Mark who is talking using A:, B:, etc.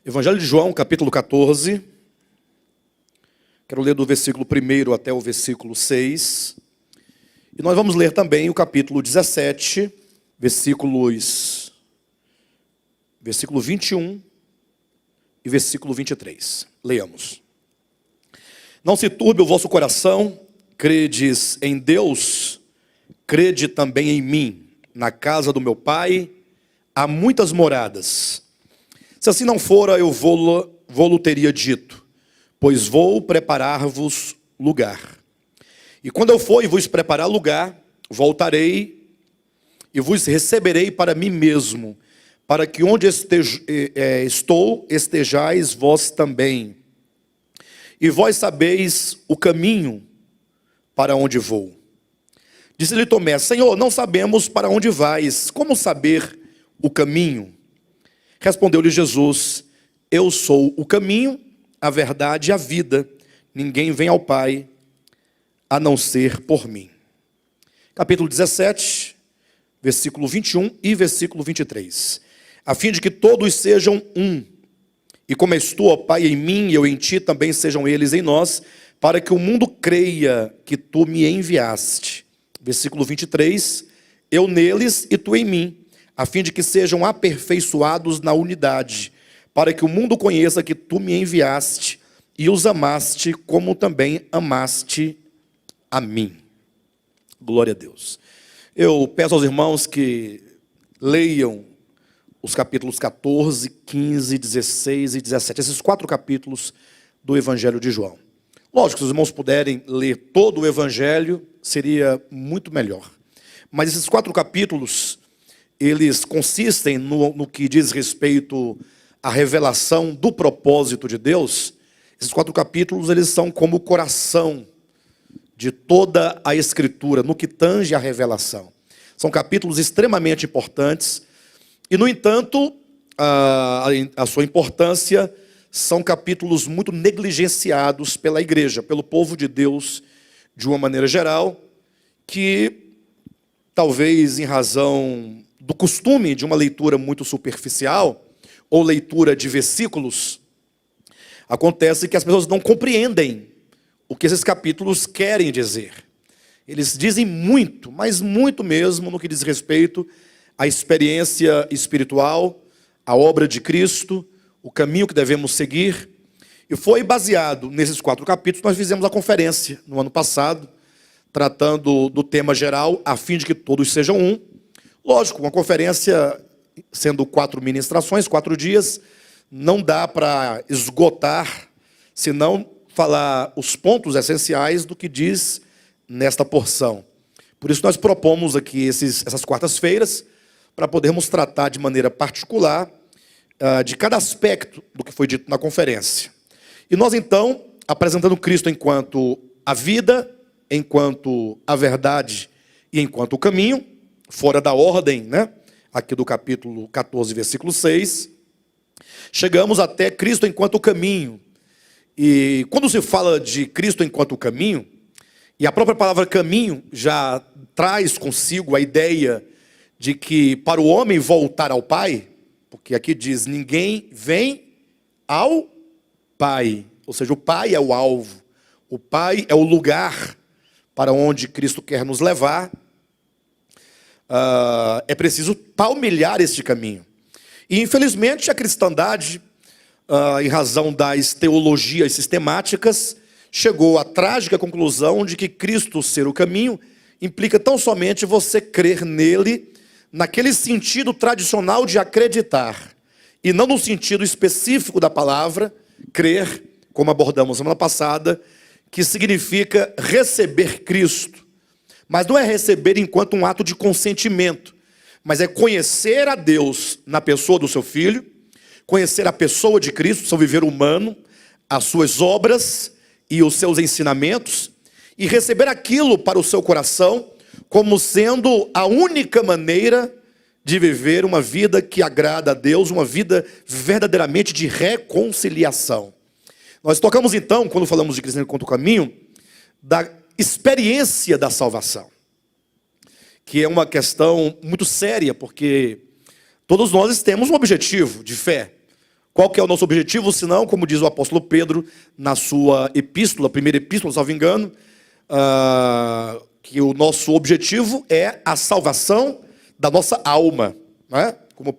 A: Evangelho de João, capítulo 14. Quero ler do versículo 1 até o versículo 6. E nós vamos ler também o capítulo 17, versículo 21 e versículo 23. Leamos. Não se turbe o vosso coração, credes em Deus, crede também em mim. Na casa do meu Pai há muitas moradas. Se assim não fora, eu vou-lo teria dito, pois vou preparar-vos lugar. E quando eu for e vos preparar lugar, voltarei e vos receberei para mim mesmo, para que onde estou, estejais vós também. E vós sabeis o caminho para onde vou. Disse-lhe Tomé: Senhor, não sabemos para onde vais, como saber o caminho? Respondeu-lhe Jesus: eu sou o caminho, a verdade e a vida. Ninguém vem ao Pai a não ser por mim. Capítulo 17, versículo 21 e versículo 23. A fim de que todos sejam um, e como és tu, ó Pai, em mim e eu em ti, também sejam eles em nós, para que o mundo creia que tu me enviaste. Versículo 23. Eu neles e tu em mim, a fim de que sejam aperfeiçoados na unidade, para que o mundo conheça que tu me enviaste e os amaste, como também amaste a mim. Glória a Deus. Eu peço aos irmãos que leiam os capítulos 14, 15, 16 e 17, esses 4 capítulos do Evangelho de João. Lógico, se os irmãos puderem ler todo o Evangelho, seria muito melhor. Mas esses 4 capítulos, eles consistem no que diz respeito à revelação do propósito de Deus. Esses 4 capítulos, eles são como o coração de toda a Escritura, no que tange a revelação. São capítulos extremamente importantes e, no entanto, a sua importância são capítulos muito negligenciados pela igreja, pelo povo de Deus, de uma maneira geral, que talvez em razão do costume de uma leitura muito superficial, ou leitura de versículos, acontece que as pessoas não compreendem o que esses capítulos querem dizer. Eles dizem muito, mas muito mesmo, no que diz respeito à experiência espiritual, à obra de Cristo, o caminho que devemos seguir. E foi baseado nesses 4 capítulos. Nós fizemos a conferência no ano passado, tratando do tema geral, a fim de que todos sejam um. Lógico, uma conferência, sendo 4 ministrações, 4 dias, não dá para esgotar, senão falar os pontos essenciais do que diz nesta porção. Por isso nós propomos aqui essas quartas-feiras, para podermos tratar de maneira particular de cada aspecto do que foi dito na conferência. E nós então, apresentando Cristo enquanto a vida, enquanto a verdade e enquanto o caminho, fora da ordem, né? Aqui do capítulo 14, versículo 6, chegamos até Cristo enquanto o caminho. E quando se fala de Cristo enquanto o caminho, e a própria palavra caminho já traz consigo a ideia de que para o homem voltar ao Pai, porque aqui diz, ninguém vem ao Pai, ou seja, o Pai é o alvo, o Pai é o lugar para onde Cristo quer nos levar. É preciso palmilhar este caminho. E infelizmente a cristandade, em razão das teologias sistemáticas, chegou à trágica conclusão de que Cristo ser o caminho implica tão somente você crer nele naquele sentido tradicional de acreditar, e não no sentido específico da palavra, crer, como abordamos semana passada, que significa receber Cristo. Mas não é receber enquanto um ato de consentimento, mas é conhecer a Deus na pessoa do seu Filho, conhecer a pessoa de Cristo, seu viver humano, as suas obras e os seus ensinamentos, e receber aquilo para o seu coração como sendo a única maneira de viver uma vida que agrada a Deus, uma vida verdadeiramente de reconciliação. Nós tocamos então, quando falamos de Cristo enquanto o caminho, da experiência da salvação, que é uma questão muito séria, porque todos nós temos um objetivo de fé. Qual que é o nosso objetivo, senão, como diz o apóstolo Pedro na sua epístola, primeira epístola, salvo engano, que o nosso objetivo é a salvação da nossa alma, não é? Como